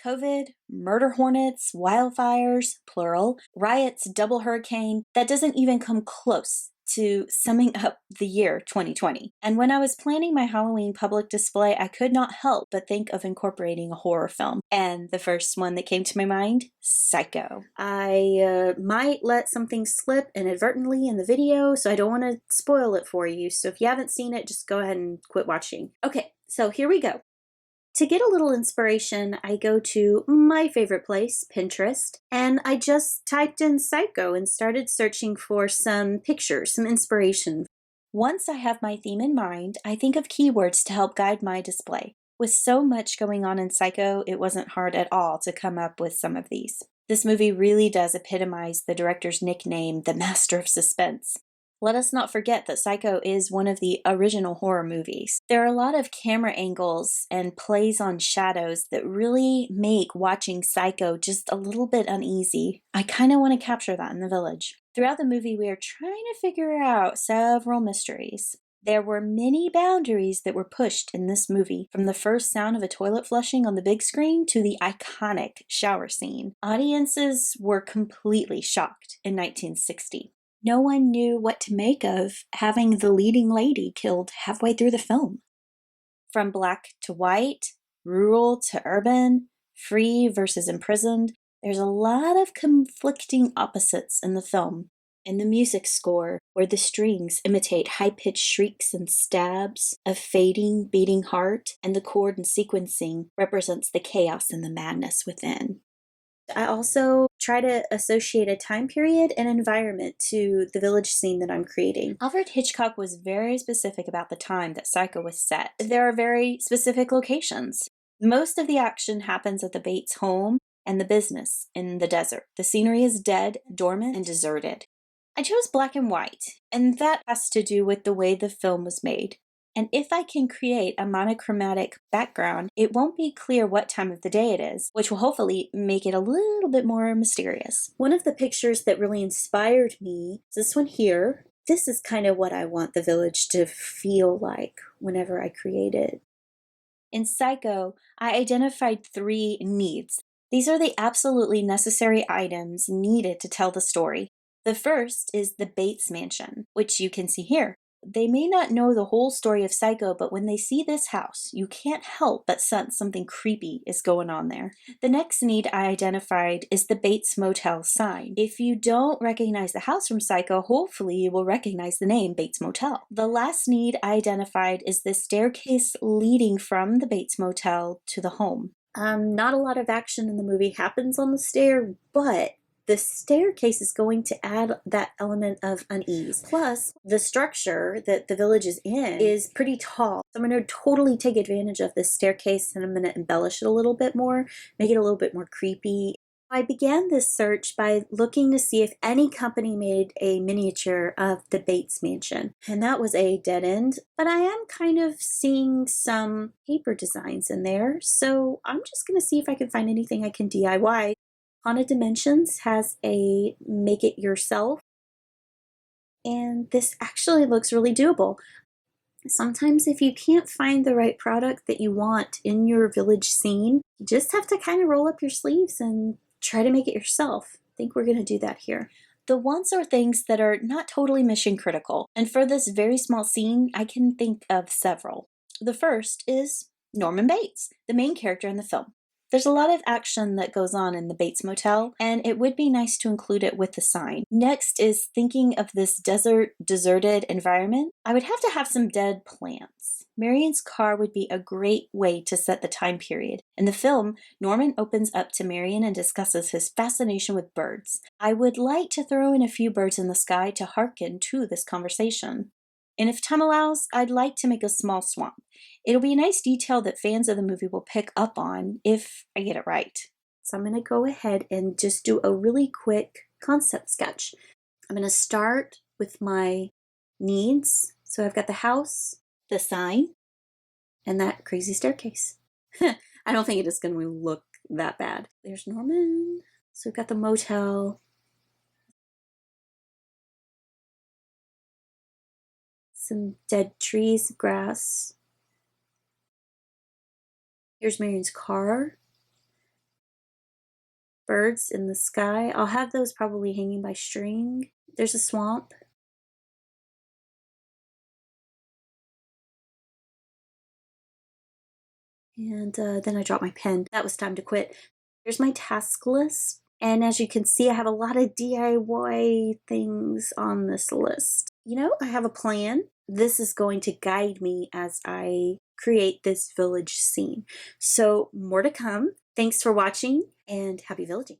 COVID, murder hornets, wildfires, plural, riots, double hurricane, that doesn't even come close to summing up the year 2020. And when I was planning my Halloween public display, I could not help but think of incorporating a horror film. And the first one that came to my mind, Psycho. I might let something slip inadvertently in the video, so I don't want to spoil it for you. So if you haven't seen it, just go ahead and quit watching. Okay, so here we go. To get a little inspiration, I go to my favorite place, Pinterest, and I just typed in Psycho and started searching for some pictures, some inspiration. Once I have my theme in mind, I think of keywords to help guide my display. With so much going on in Psycho, it wasn't hard at all to come up with some of these. This movie really does epitomize the director's nickname, the Master of Suspense. Let us not forget that Psycho is one of the original horror movies. There are a lot of camera angles and plays on shadows that really make watching Psycho just a little bit uneasy. I kind of want to capture that in The Village. Throughout the movie, we are trying to figure out several mysteries. There were many boundaries that were pushed in this movie, from the first sound of a toilet flushing on the big screen to the iconic shower scene. Audiences were completely shocked in 1960. No one knew what to make of having the leading lady killed halfway through the film. From black to white, rural to urban, free versus imprisoned, there's a lot of conflicting opposites in the film. In the music score, where the strings imitate high-pitched shrieks and stabs, a fading, beating heart, and the chord and sequencing represents the chaos and the madness within. I also try to associate a time period and environment to the village scene that I'm creating. Alfred Hitchcock was very specific about the time that Psycho was set. There are very specific locations. Most of the action happens at the Bates home and the business in the desert. The scenery is dead, dormant, and deserted. I chose black and white, and that has to do with the way the film was made. And if I can create a monochromatic background, it won't be clear what time of the day it is, which will hopefully make it a little bit more mysterious. One of the pictures that really inspired me is this one here. This is kind of what I want the village to feel like whenever I create it. In Psycho, I identified 3 needs. These are the absolutely necessary items needed to tell the story. The first is the Bates mansion, which you can see here. They may not know the whole story of Psycho, but when they see this house, you can't help but sense something creepy is going on there. The next need I identified is the Bates Motel sign. If you don't recognize the house from Psycho, hopefully you will recognize the name Bates Motel. The last need I identified is the staircase leading from the Bates Motel to the home. Not a lot of action in the movie happens on the stair, but the staircase is going to add that element of unease. Plus, the structure that the village is in is pretty tall. So I'm going to totally take advantage of this staircase, and I'm going to embellish it a little bit more, make it a little bit more creepy. I began this search by looking to see if any company made a miniature of the Bates mansion, and that was a dead end, but I am kind of seeing some paper designs in there, so I'm just going to see if I can find anything I can DIY. Haunted Dimensions has a make it yourself, and this actually looks really doable. Sometimes if you can't find the right product that you want in your village scene, you just have to kind of roll up your sleeves and try to make it yourself. I think we're going to do that here. The wants are things that are not totally mission critical, and for this very small scene, I can think of several. The first is Norman Bates, the main character in the film. There's a lot of action that goes on in the Bates Motel, and it would be nice to include it with the sign. Next is thinking of this desert, deserted environment. I would have to have some dead plants. Marion's car would be a great way to set the time period. In the film, Norman opens up to Marion and discusses his fascination with birds. I would like to throw in a few birds in the sky to hearken to this conversation. And if time allows, I'd like to make a small swamp. It'll be a nice detail that fans of the movie will pick up on if I get it right. So I'm going to go ahead and just do a really quick concept sketch. I'm going to start with my needs. So I've got the house, the sign, and that crazy staircase. I don't think it is going to look that bad. There's Norman. So we've got the motel. Some dead trees, grass. Here's Marion's car. birds in the sky. I'll have those probably hanging by string. There's a swamp. And then I dropped my pen. That was time to quit. Here's my task list. And as you can see, I have a lot of DIY things on this list. You know, I have a plan. This is going to guide me as I create this village scene. So more to come. Thanks for watching and happy villaging.